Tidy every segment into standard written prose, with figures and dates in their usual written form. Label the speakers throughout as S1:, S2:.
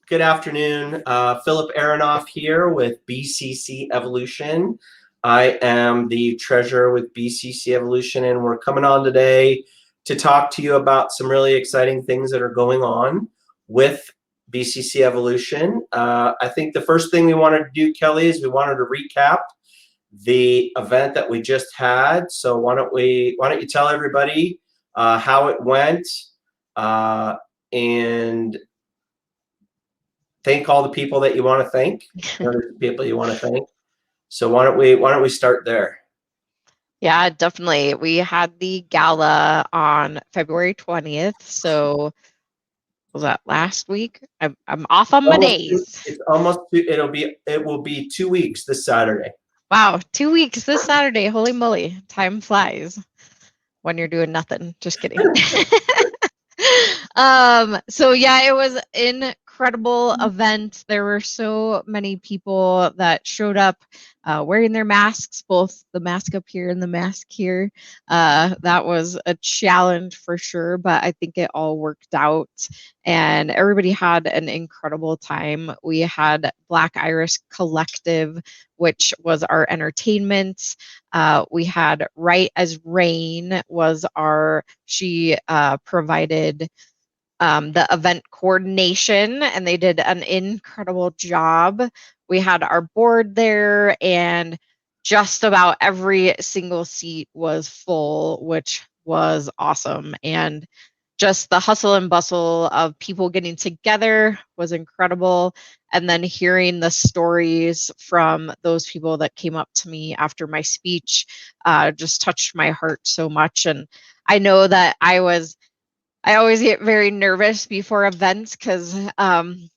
S1: Good afternoon. Philip Aronoff here with BCC Evolution. I am the treasurer with BCC Evolution, and we're coming on today to talk to you about some really exciting things that are going on with BCC Evolution. I think the first thing we wanted to do, Kelly, is we wanted to recap the event that we just had. So why don't you tell everybody how it went and thank all the people that you want to thank, the people you want to thank. So why don't we start there?
S2: Yeah, definitely. We had the gala on February 20th. So was that last week? I'm off on my days.
S1: It will be 2 weeks this Saturday.
S2: Wow, 2 weeks this Saturday. Holy moly, time flies when you're doing nothing. Just kidding. So yeah, it was an incredible event. There were so many people that showed up wearing their masks, both the mask up here and the mask here. That was a challenge for sure, but I think it all worked out and everybody had an incredible time. We had Black Iris Collective, which was our entertainment. We had Right as Rain she provided the event coordination, and they did an incredible job. We had our board there, and just about every single seat was full, which was awesome. And just the hustle and bustle of people getting together was incredible. And then hearing the stories from those people that came up to me after my speech just touched my heart so much. And I know that I always get very nervous before events because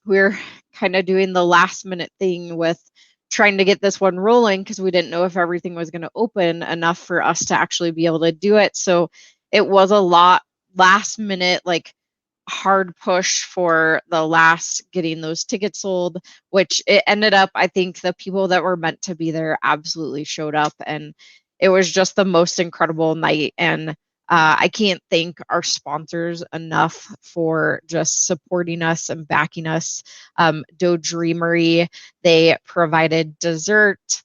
S2: we're kind of doing the last minute thing with trying to get this one rolling because we didn't know if everything was going to open enough for us to actually be able to do it. So it was a lot last minute, like hard push for the last getting those tickets sold, which it ended up, I think the people that were meant to be there absolutely showed up, and it was just the most incredible night. And I can't thank our sponsors enough for just supporting us and backing us. Doe Dreamery, they provided dessert,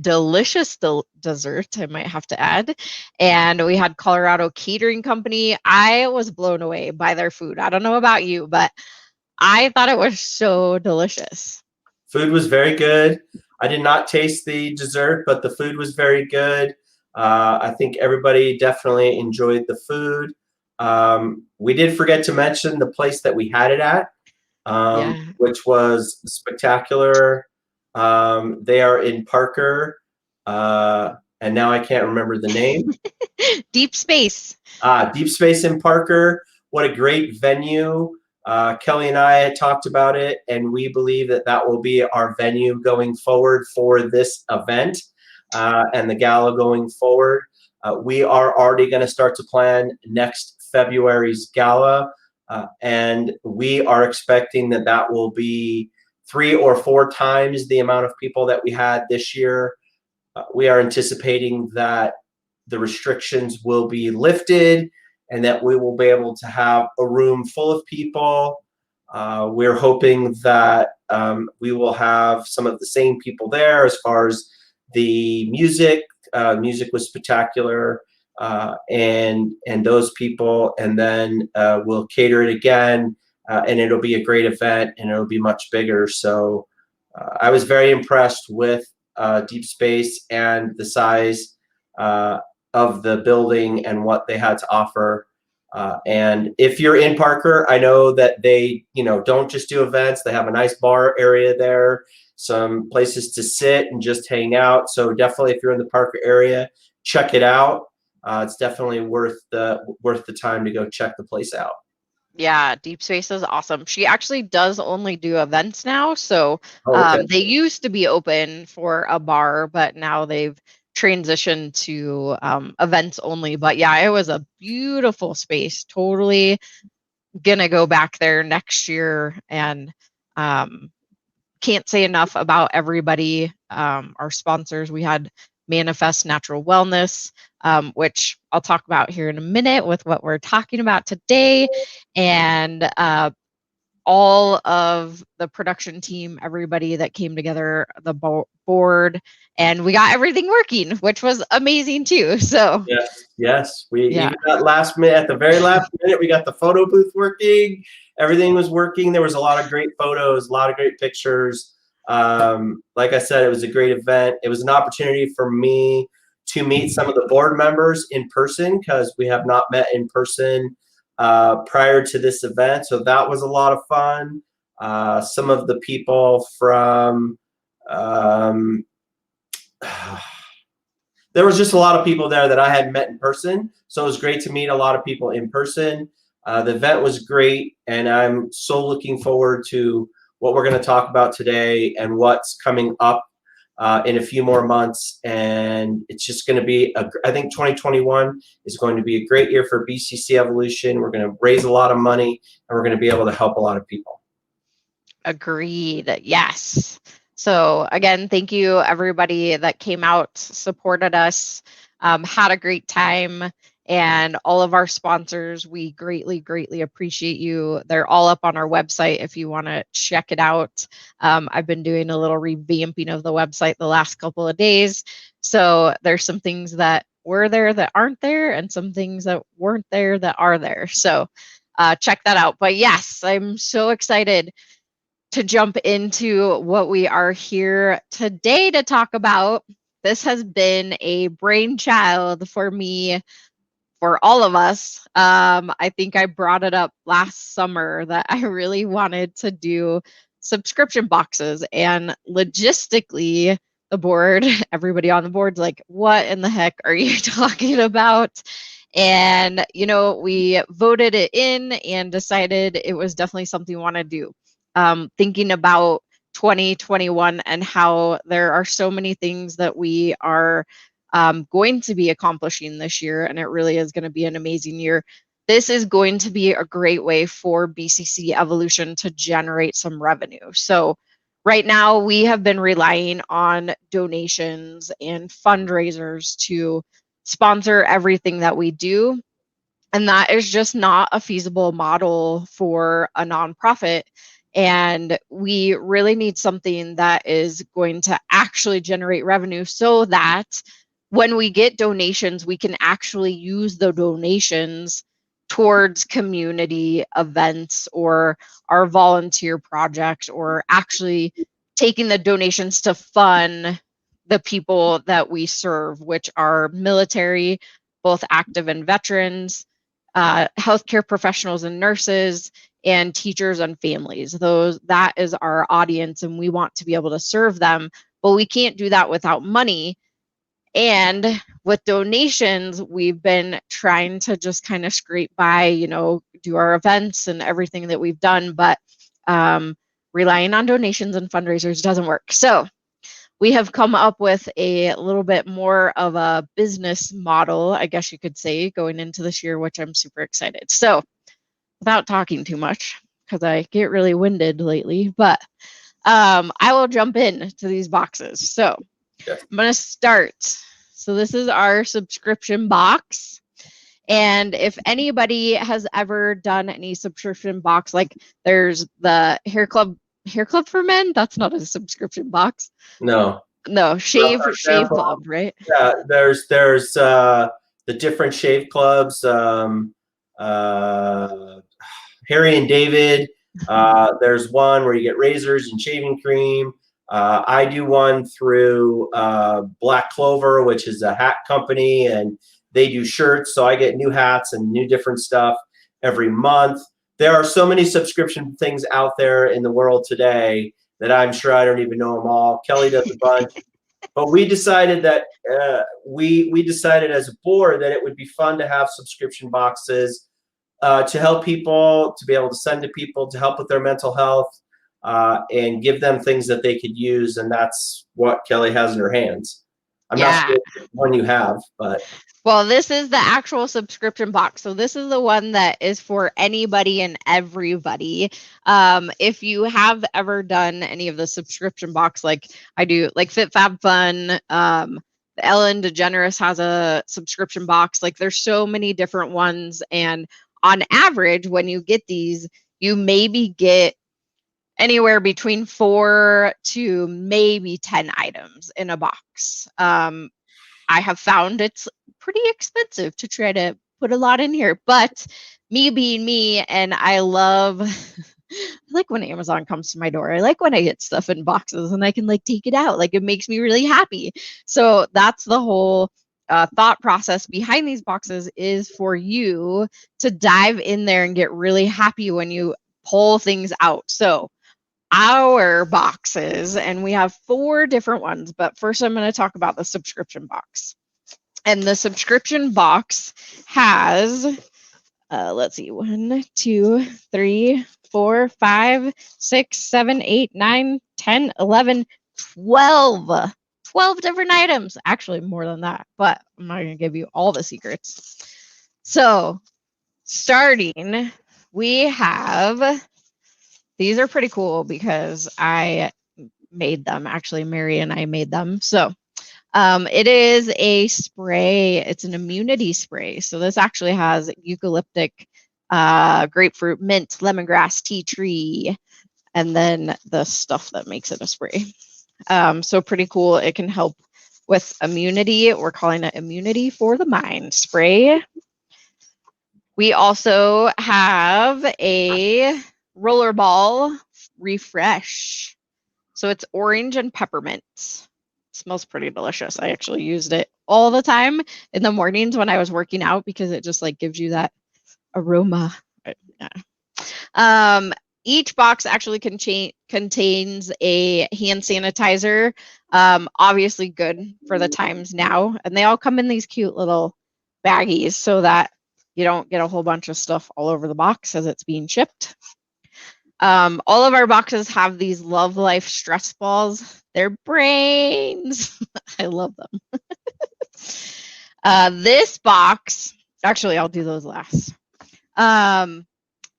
S2: delicious dessert, I might have to add. And we had Colorado Catering Company. I was blown away by their food. I don't know about you, but I thought it was so delicious.
S1: Food was very good. I did not taste the dessert, but the food was very good. I think everybody definitely enjoyed the food. We did forget to mention the place that we had it at,
S2: Yeah.
S1: which was spectacular. They are in Parker, and now I can't remember the name.
S2: Deep Space.
S1: Deep Space in Parker. What a great venue. Kelly and I had talked about it, and we believe that that will be our venue going forward for this event and the gala going forward. We are already going to start to plan next February's gala, and we are expecting that that will be 3 or 4 times the amount of people that we had this year. We are anticipating that the restrictions will be lifted and that we will be able to have a room full of people. We're hoping that we will have some of the same people there as far as the music. Music was spectacular, and those people, and then we'll cater it again, and it'll be a great event, and it'll be much bigger. So I was very impressed with Deep Space and the size of the building and what they had to offer. And if you're in Parker, I know that they, don't just do events. They have a nice bar area there, some places to sit and just hang out. So definitely, if you're in the Parker area, check it out. It's definitely worth the time to go check the place out.
S2: Yeah, Deep Space is awesome. She actually does only do events now. So
S1: Okay.
S2: they used to be open for a bar, but now they've transitioned to events only. But yeah, it was a beautiful space. Totally gonna go back there next year, and can't say enough about everybody. Our sponsors, we had Manifest Natural Wellness, which I'll talk about here in a minute with what we're talking about today. And all of the production team, everybody that came together, the board, and we got everything working, which was amazing too. So
S1: yes, we
S2: yeah,
S1: even got last minute, at the very last minute, we got the photo booth working. Everything was working. There was a lot of great photos, a lot of great pictures. Like I said, it was a great event. It was an opportunity for me to meet some of the board members in person, because we have not met in person prior to this event. So that was a lot of fun. Some of the people from there was just a lot of people there that I hadn't met in person. So it was great to meet a lot of people in person. The event was great, and I'm so looking forward to what we're going to talk about today and what's coming up in a few more months. And it's just going to be, I think 2021 is going to be a great year for BCC Evolution. We're going to raise a lot of money, and we're going to be able to help a lot of people.
S2: agreed. Yes. So again, thank you everybody that came out, supported us, had a great time, and all of our sponsors. We greatly, greatly appreciate you. They're all up on our website if you want to check it out. I've been doing a little revamping of the website the last couple of days. So there's some things that were there that aren't there, and some things that weren't there that are there. So check that out. But yes, I'm so excited to jump into what we are here today to talk about. This has been a brainchild for me, for all of us. I think I brought it up last summer that I really wanted to do subscription boxes, and logistically, the board, everybody on the board's like, what in the heck are you talking about? And, we voted it in and decided it was definitely something we want to do. Thinking about 2021 and how there are so many things that we are going to be accomplishing this year, and it really is going to be an amazing year. This is going to be a great way for BCC Evolution to generate some revenue. So right now we have been relying on donations and fundraisers to sponsor everything that we do. And that is just not a feasible model for a nonprofit. And we really need something that is going to actually generate revenue, so that when we get donations, we can actually use the donations towards community events or our volunteer projects, or actually taking the donations to fund the people that we serve, which are military, both active and veterans, healthcare professionals and nurses, and teachers and families. That is our audience, and we want to be able to serve them, but we can't do that without money. And with donations, we've been trying to just kind of scrape by, do our events and everything that we've done, but relying on donations and fundraisers doesn't work. So we have come up with a little bit more of a business model, I guess you could say, going into this year, which I'm super excited. So without talking too much, because I get really winded lately, but I will jump in to these boxes. So
S1: Yes.
S2: I'm going to start. So this is our subscription box. And if anybody has ever done any subscription box, like there's the hair club for men, that's not a subscription box.
S1: No.
S2: No, shave
S1: example,
S2: club, right?
S1: Yeah, there's the different shave clubs. Harry and David. There's one where you get razors and shaving cream. I do one through Black Clover, which is a hat company, and they do shirts. So I get new hats and new different stuff every month. There are so many subscription things out there in the world today that I'm sure I don't even know them all. Kelly does a bunch. But we decided that we decided as a board that it would be fun to have subscription boxes to help people, to be able to send to people, to help with their mental health, and give them things that they could use. And that's what Kelly has in her hands. I'm not sure which one you have, but.
S2: Well, this is the actual subscription box. So this is the one that is for anybody and everybody. If you have ever done any of the subscription box, like I do, like Fit Fab Fun, Ellen DeGeneres has a subscription box. Like there's so many different ones. And on average, when you get these, you maybe get anywhere between 4 to maybe 10 items in a box. I have found it's pretty expensive to try to put a lot in here, but me being me, and I love, I like when Amazon comes to my door. I like when I get stuff in boxes and I can like take it out. Like it makes me really happy. So that's the whole thought process behind these boxes, is for you to dive in there and get really happy when you pull things out. So our boxes, and we have 4 different ones, but first I'm going to talk about the subscription box. And the subscription box has, let's see, 1, 2, 3, 4, 5, 6, 7, 8, 9, 10, 11, 12. 12 different items. Actually, more than that, but I'm not going to give you all the secrets. So, starting, we have, these are pretty cool because I made them. Actually, Mary and I made them. So, it is a spray. It's an immunity spray. So this actually has eucalyptic, grapefruit, mint, lemongrass, tea tree, and then the stuff that makes it a spray. So pretty cool. It can help with immunity. We're calling it immunity for the mind spray. We also have a rollerball refresh. So it's orange and peppermint. Smells pretty delicious. I actually used it all the time in the mornings when I was working out because it just like gives you that aroma. Yeah. Each box actually contains a hand sanitizer. Obviously good for the times now, and they all come in these cute little baggies so that you don't get a whole bunch of stuff all over the box as it's being shipped. All of our boxes have these Love Life stress balls. They're brains. I love them. This box, actually, I'll do those last.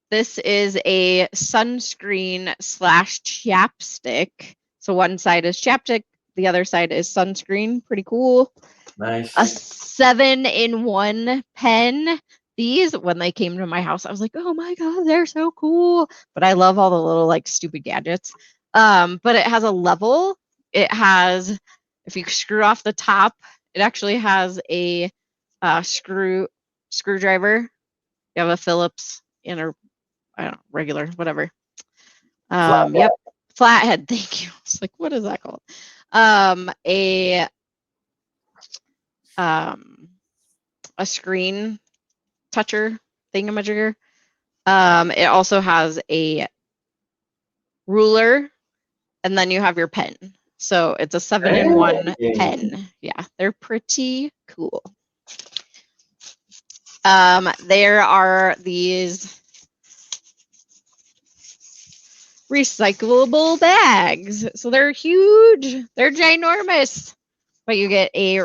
S2: This is a sunscreen / chapstick. So one side is chapstick, the other side is sunscreen. Pretty cool.
S1: Nice.
S2: A 7-in-1 pen. These, when they came to my house, I was like, oh my God, they're so cool. But I love all the little like stupid gadgets. But it has a level. It has, if you screw off the top, it actually has a screwdriver. You have a Phillips and a, I don't know, regular, whatever. Yep. Flathead. Thank you. It's like, what is that called? A screen toucher thingamajigger. It also has a ruler, and then you have your pen. So it's a 7-in-1 pen. Yeah, they're pretty cool. There are these recyclable bags. So they're huge. They're ginormous. But you get a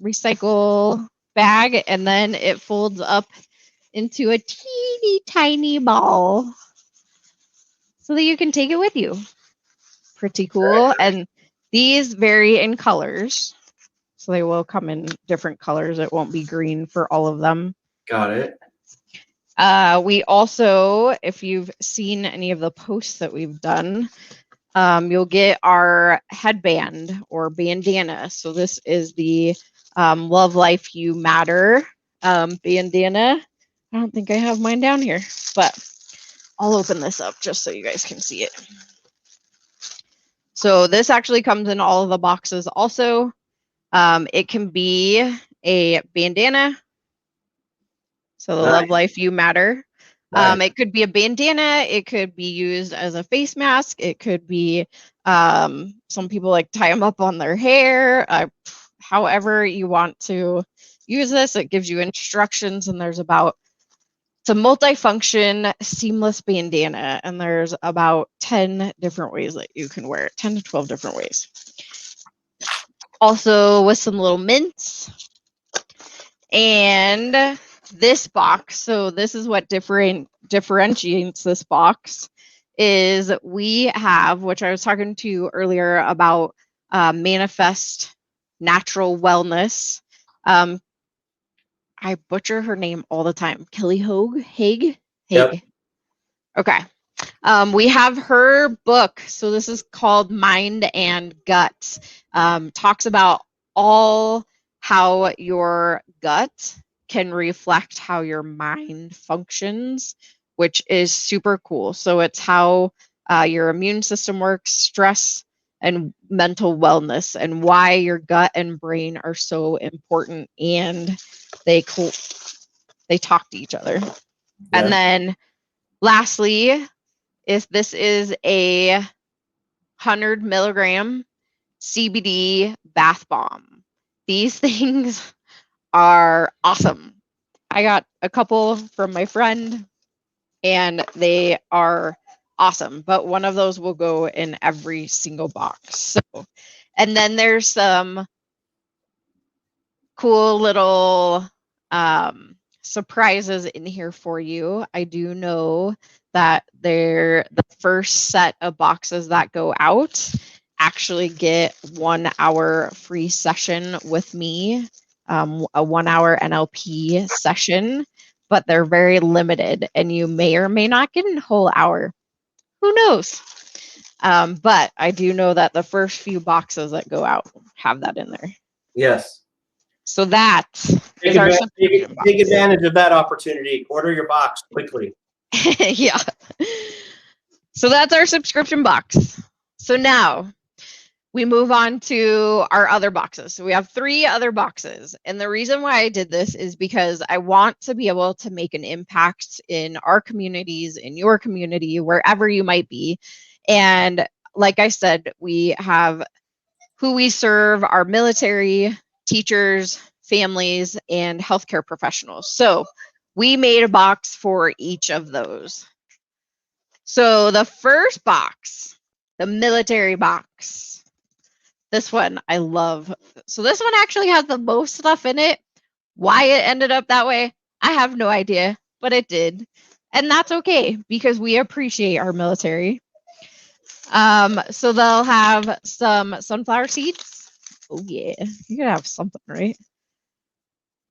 S2: recycle bag, and then it folds up into a teeny tiny ball so that you can take it with you. Pretty cool. And these vary in colors. So they will come in different colors. It won't be green for all of them.
S1: Got it.
S2: We also, if you've seen any of the posts that we've done, you'll get our headband or bandana. So this is the Love Life You Matter bandana. I don't think I have mine down here, but I'll open this up just so you guys can see it. So this actually comes in all of the boxes also. It can be a bandana. So the Love Life You Matter. It could be a bandana. It could be used as a face mask. It could be, some people like tie them up on their hair. However you want to use this, it gives you instructions, and there's about, it's a multifunction seamless bandana, and there's about 10 different ways that you can wear it, 10 to 12 different ways. Also with some little mints. And this box, so this is what differentiates this box, is we have, which I was talking to you earlier about, Manifest Natural Wellness. I butcher her name all the time. Kelly Haig.
S1: Yep.
S2: Okay. We have her book. So this is called Mind and Gut. Talks about all how your gut can reflect how your mind functions, which is super cool. So it's how your immune system works, stress, and mental wellness, and why your gut and brain are so important, and they talk to each other.
S1: Yeah.
S2: And then lastly, if this is a 100 milligram CBD bath bomb. These things are awesome. I got a couple from my friend and they are awesome, but one of those will go in every single box. So, and then there's some cool little surprises in here for you. I do know that the first set of boxes that go out actually get 1 hour free session with me, a 1 hour NLP session, but they're very limited and you may or may not get a whole hour. Who knows? But I do know that the first few boxes that go out have that in there.
S1: Yes.
S2: So that
S1: Take
S2: is our
S1: advantage,
S2: subscription box.
S1: take advantage of that opportunity. Order your box quickly.
S2: Yeah. So that's our subscription box. So now we move on to our other boxes. So we have 3 other boxes. And the reason why I did this is because I want to be able to make an impact in our communities, in your community, wherever you might be. And like I said, we have who we serve, our military, teachers, families, and healthcare professionals. So we made a box for each of those. So the first box, the military box, this one I love. So this one actually has the most stuff in it. Why it ended up that way, I have no idea, but it did. And that's okay because we appreciate our military. So they'll have some sunflower seeds. Oh yeah, you're gonna have something, right?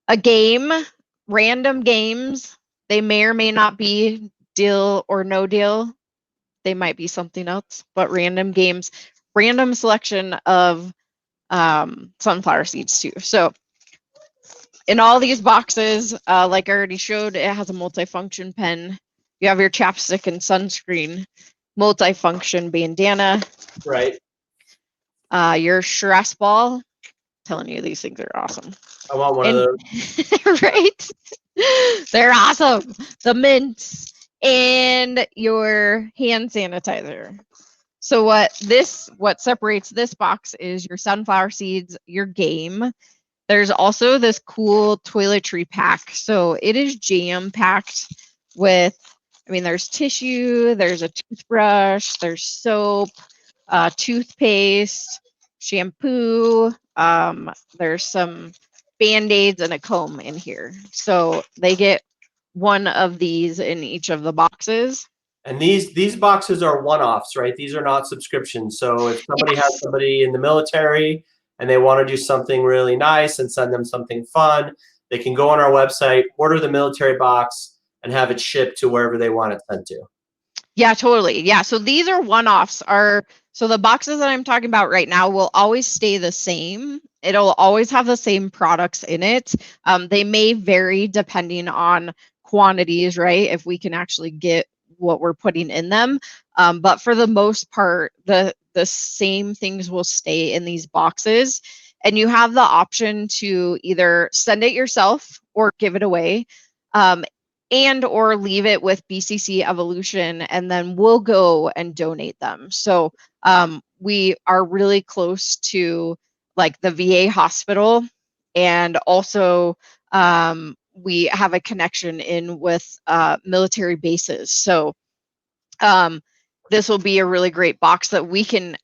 S2: A game, random games. They may or may not be deal or no deal. They might be something else, but random games, random selection of sunflower seeds too. So in all these boxes, like I already showed, it has a multifunction pen. You have your chapstick and sunscreen, multifunction bandana,
S1: Right.
S2: your stress ball. I'm telling you, these things are awesome.
S1: I want one of those.
S2: Right? They're awesome. The mints and your hand sanitizer. So what separates this box is your sunflower seeds, your game. There's also this cool toiletry pack. So it is jam packed with, I mean, there's tissue, there's a toothbrush, there's soap, toothpaste, shampoo. There's some band-aids and a comb in here. So they get one of these in each of the boxes.
S1: And these boxes are one-offs, right? These are not subscriptions. So if somebody has somebody in the military and they want to do something really nice and send them something fun, they can go on our website, order the military box, and have it shipped to wherever they want it sent to.
S2: Yeah, totally. Yeah. So these are one-offs. So the boxes that I'm talking about right now will always stay the same. It'll always have the same products in it. They may vary depending on quantities, right? If we can actually get what we're putting in them. But for the most part, the same things will stay in these boxes. And you have the option to either send it yourself or give it away. And or leave it with BCC Evolution, and then we'll go and donate them. So we are really close to like the VA hospital, and also we have a connection in with military bases. So this will be a really great box that we can,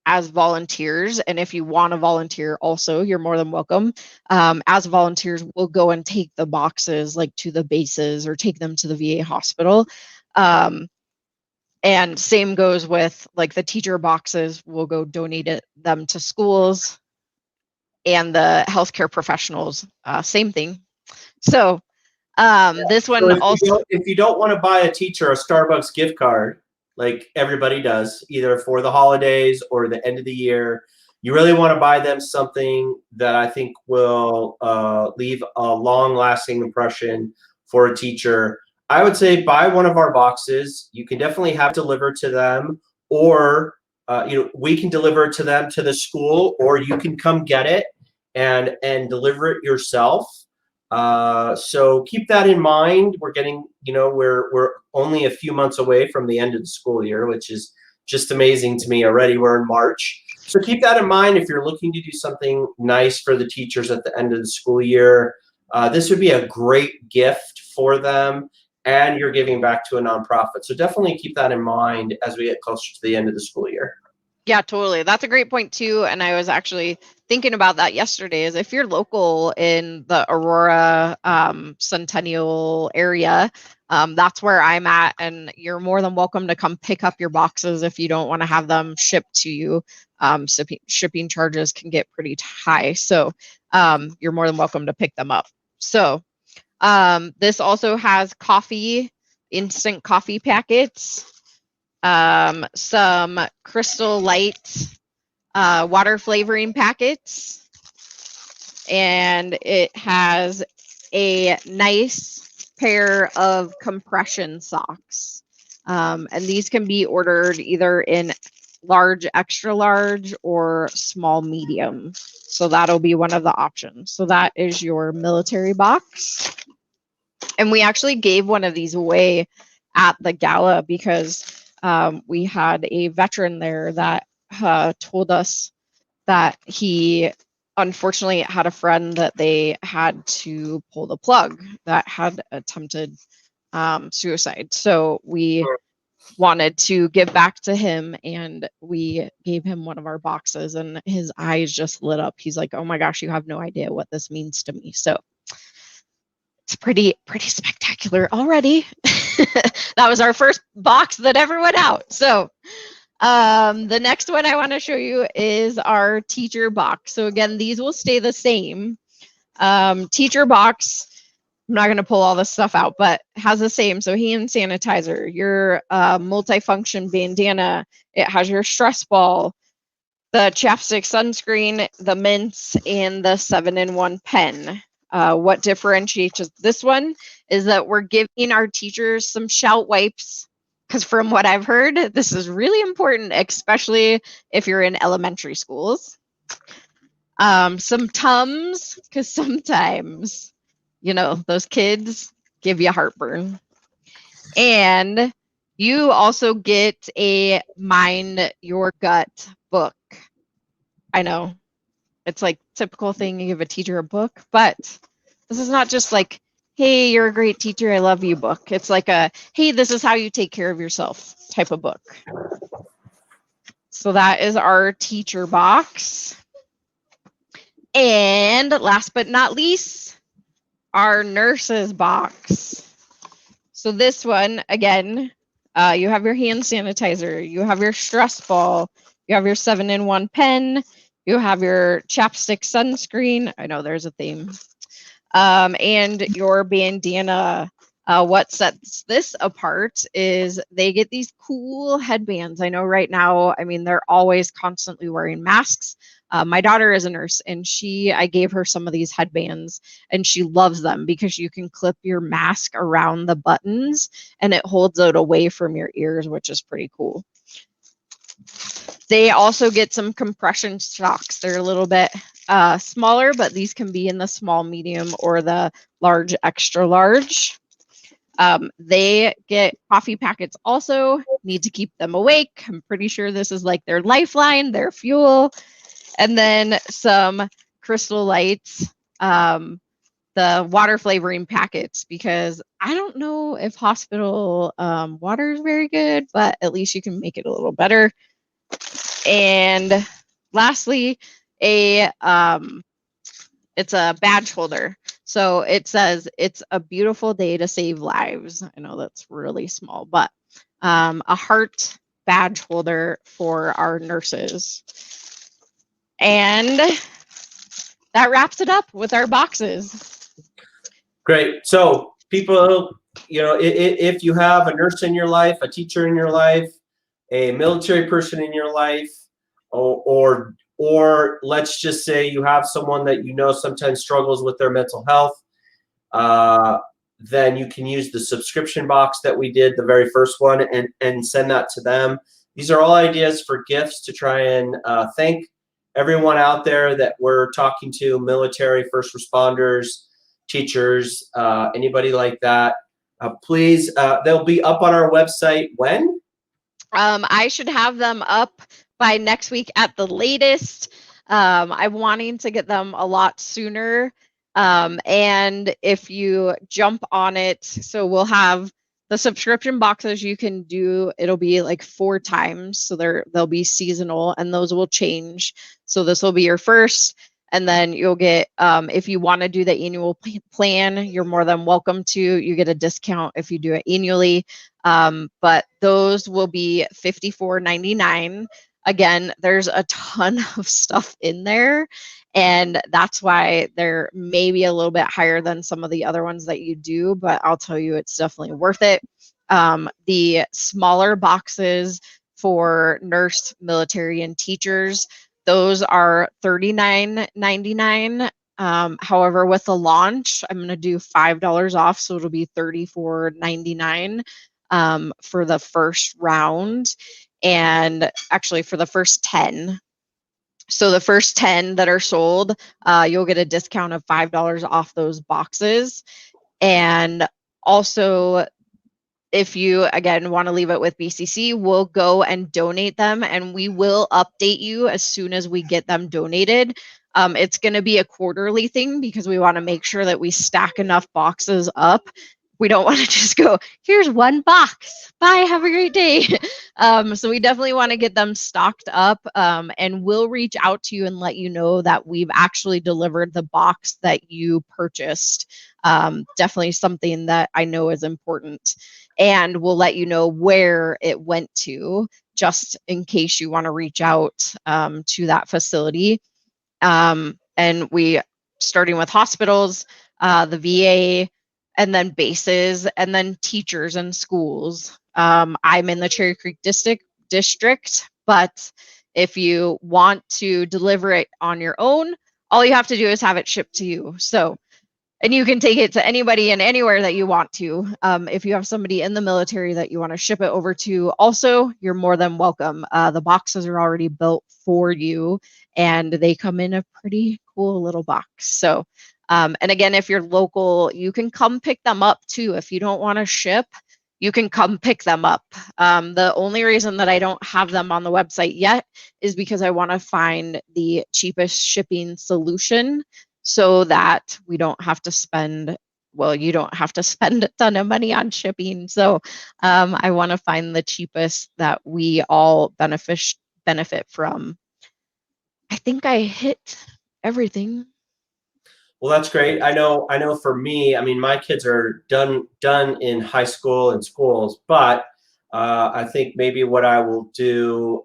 S2: as volunteers, and if you want to volunteer also, you're more than welcome. As volunteers, we'll go and take the boxes like to the bases or take them to the VA hospital. And same goes with like the teacher boxes, we'll go donate them to schools, and the healthcare professionals, same thing. So This
S1: So
S2: one also,
S1: if you don't want to buy a teacher a Starbucks gift card, like everybody does, either for the holidays or the end of the year, you really want to buy them something that I think will leave a long-lasting impression for a teacher. I would say buy one of our boxes. You can definitely have it delivered to them, or we can deliver it to them to the school, or you can come get it and deliver it yourself. So keep that in mind. We're getting, we're only a few months away from the end of the school year, which is just amazing to me already. We're in March. So keep that in mind if you're looking to do something nice for the teachers at the end of the school year. This would be a great gift for them, and you're giving back to a nonprofit. So definitely keep that in mind as we get closer to the end of the school year.
S2: yeah, totally. That's a great point too. And I was actually thinking about that yesterday. Is if you're local in the Aurora Centennial area, that's where I'm at, and you're more than welcome to come pick up your boxes if you don't want to have them shipped to you. Shipping charges can get pretty high, so you're more than welcome to pick them up. So this also has coffee, instant coffee packets, some Crystal Light water flavoring packets, and it has a nice pair of compression socks. And these can be ordered either in large, extra large, or small, medium. So that'll be one of the options. So that is your military box. And we actually gave one of these away at the gala because we had a veteran there that told us that he unfortunately had a friend that they had to pull the plug that had attempted suicide. So we wanted to give back to him, and we gave him one of our boxes, and his eyes just lit up. He's like, "Oh my gosh, you have no idea what this means to me." So it's pretty spectacular already. That was our first box that ever went out. So the next one I want to show you is our teacher box. So again, these will stay the same. Teacher box, I'm not going to pull all this stuff out, but has the same. So hand sanitizer, your multifunction bandana, it has your stress ball, the chapstick sunscreen, the mints, and the 7-in-1 pen. What differentiates this one is that we're giving our teachers some shout wipes, because from what I've heard, this is really important, especially if you're in elementary schools. Some Tums, because sometimes, those kids give you heartburn. And you also get a Mind Your Gut book. I know it's like typical thing, you give a teacher a book, but this is not just like, hey, you're a great teacher, I love you book. It's like a, hey, this is how you take care of yourself type of book. So that is our teacher box. And last but not least, our nurses box. So this one, again, you have your hand sanitizer, you have your stress ball, you have your 7-in-1 pen, you have your chapstick sunscreen. I know there's a theme. And your bandana. What sets this apart is they get these cool headbands. I know right now, they're always constantly wearing masks. My daughter is a nurse, and I gave her some of these headbands, and she loves them because you can clip your mask around the buttons and it holds it away from your ears, which is pretty cool. They also get some compression socks. They're a little bit smaller, but these can be in the small, medium, or the large, extra large. They get coffee packets also. Need to keep them awake. I'm pretty sure this is like their lifeline, their fuel. And then some Crystal Lights, the water flavoring packets, because I don't know if hospital water is very good, but at least you can make it a little better. And lastly, it's a badge holder. So it says, "It's a beautiful day to save lives." I know that's really small, but a heart badge holder for our nurses. And that wraps it up with our boxes.
S1: Great. So people, if you have a nurse in your life, a teacher in your life, a military person in your life, or let's just say you have someone that sometimes struggles with their mental health, then you can use the subscription box that we did, the very first one, and send that to them. These are all ideas for gifts to try and thank everyone out there that we're talking to, military, first responders, teachers, anybody like that. Please, they'll be up on our website when?
S2: I should have them up by next week at the latest. I'm wanting to get them a lot sooner. And if you jump on it, so we'll have the subscription boxes you can do, it'll be like 4 times. So they'll be seasonal and those will change. So this will be your first. And then you'll get, if you want to do the annual plan, you're more than welcome to. You get a discount if you do it annually. But those will be $54.99. Again, there's a ton of stuff in there. And that's why they're maybe a little bit higher than some of the other ones that you do. But I'll tell you, it's definitely worth it. The smaller boxes for nurse, military, and teachers, those are $39.99. However, with the launch, I'm going to do $5 off, so it'll be $34.99 for the first round, and actually for the first 10. So the first 10 that are sold, you'll get a discount of $5 off those boxes. And also, if you, again, want to leave it with BCC, we'll go and donate them, and we will update you as soon as we get them donated. It's going to be a quarterly thing because we want to make sure that we stack enough boxes up. We don't want to just go, here's 1 box. Bye, have a great day. So we definitely want to get them stocked up, and we'll reach out to you and let you know that we've actually delivered the box that you purchased. Definitely something that I know is important. And we'll let you know where it went to, just in case you want to reach out to that facility. And we, starting with hospitals, the VA, and then bases, and then teachers and schools. I'm in the Cherry Creek district, but if you want to deliver it on your own, all you have to do is have it shipped to you. So, and you can take it to anybody and anywhere that you want to. If you have somebody in the military that you want to ship it over to, also, you're more than welcome. The boxes are already built for you, and they come in a pretty cool little box. So, and again, if you're local, you can come pick them up too. If you don't want to ship, you can come pick them up. The only reason that I don't have them on the website yet is because I want to find the cheapest shipping solution, so that we don't have to spend, well, you don't have to spend a ton of money on shipping. So I want to find the cheapest that we all benefit from. I think I hit everything.
S1: Well, that's great. I know for me, I mean, my kids are done in high school and schools, but I think maybe what I will do,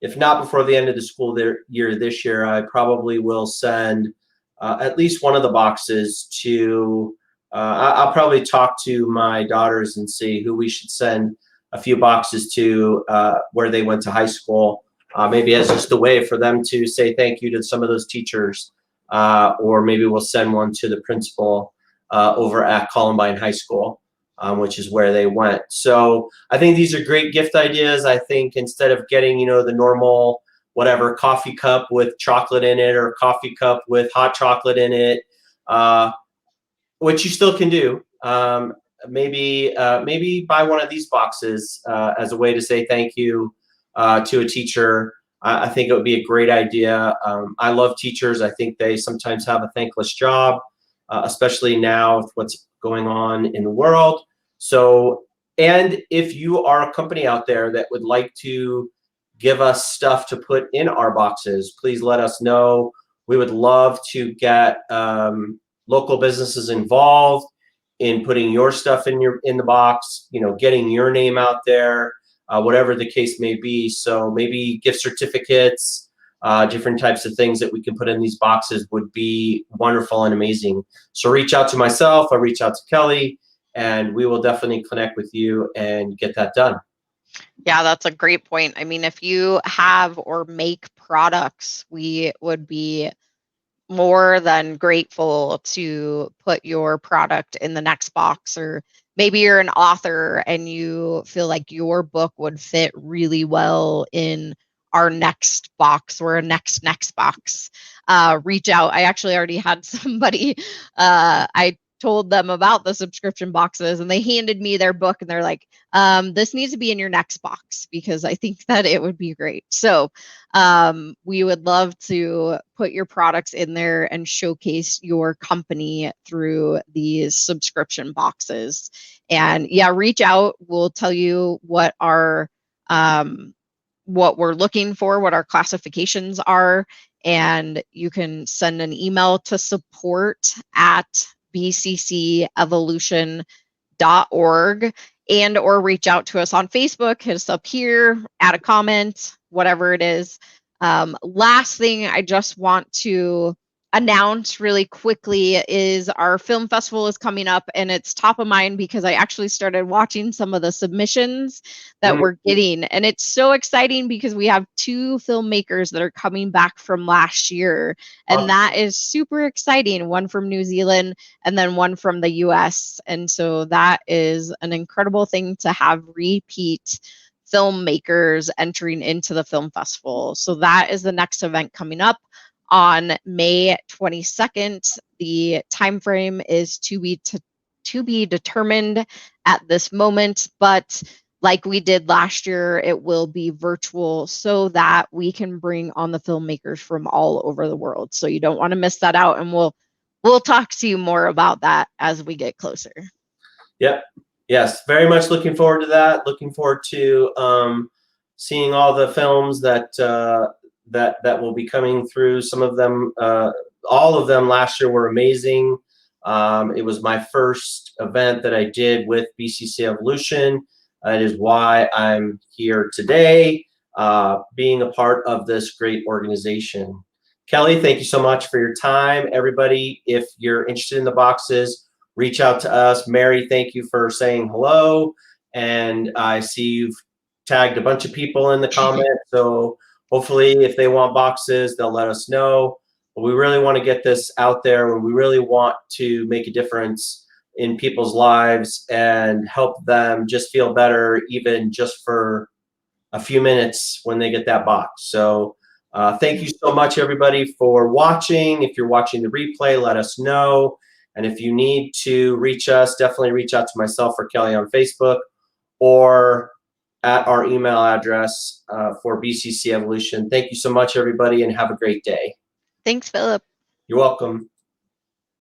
S1: if not before the end of the school year this year, I probably will send at least one of the boxes to, I'll probably talk to my daughters and see who we should send a few boxes to where they went to high school. Maybe as just a way for them to say thank you to some of those teachers, or maybe we'll send one to the principal over at Columbine High School. Which is where they went. So I think these are great gift ideas. I think instead of getting, the normal, whatever, coffee cup with chocolate in it, or coffee cup with hot chocolate in it, which you still can do, maybe buy one of these boxes as a way to say thank you to a teacher. I think it would be a great idea. I love teachers. I think they sometimes have a thankless job, especially now with what's going on in the world. So, and if you are a company out there that would like to give us stuff to put in our boxes, please let us know. We would love to get local businesses involved in putting your stuff in the box, getting your name out there, whatever the case may be. So maybe gift certificates, different types of things that we can put in these boxes would be wonderful and amazing. So reach out to myself, or reach out to Kelly, and we will definitely connect with you and get that done.
S2: Yeah, that's a great point. I mean, if you have or make products, we would be more than grateful to put your product in the next box. Or maybe you're an author and you feel like your book would fit really well in our next box or a next box. Reach out. I actually already had somebody, I told them about the subscription boxes and they handed me their book and they're like, this needs to be in your next box because I think that it would be great. So we would love to put your products in there and showcase your company through these subscription boxes. And yeah, reach out. We'll tell you what our what we're looking for, what our classifications are, and you can send an email to support@bccevolution.org and or reach out to us on Facebook, hit us up here, add a comment, whatever it is. Last thing I just want to announce really quickly is our film festival is coming up, and it's top of mind because I actually started watching some of the submissions that we're getting, and it's so exciting because we have 2 filmmakers that are coming back from last year, and that is super exciting. One from New Zealand and then one from the US. And so that is an incredible thing to have repeat filmmakers entering into the film festival. So that is the next event coming up on May 22nd. The time frame is to be determined at this moment, but like we did last year, it will be virtual so that we can bring on the filmmakers from all over the world. So you don't want to miss that out, and we'll talk to you more about that as we get closer.
S1: Yep. Yes. Very much looking forward to that. Looking forward to seeing all the films that that will be coming through. Some of them, all of them last year were amazing. It was my first event that I did with BCC Evolution. That is why I'm here today, being a part of this great organization. Kelly, thank you so much for your time. Everybody, if you're interested in the boxes, reach out to us. Mary, thank you for saying hello. And I see you've tagged a bunch of people in the comments. So hopefully if they want boxes, they'll let us know. But we really want to get this out there, and we really want to make a difference in people's lives and help them just feel better, even just for a few minutes when they get that box. So thank you so much, everybody, for watching. If you're watching the replay, let us know. And if you need to reach us, definitely reach out to myself or Kelly on Facebook, or at our email address for BCC Evolution. Thank you so much, everybody, and have a great day.
S2: Thanks, Philip.
S1: You're welcome.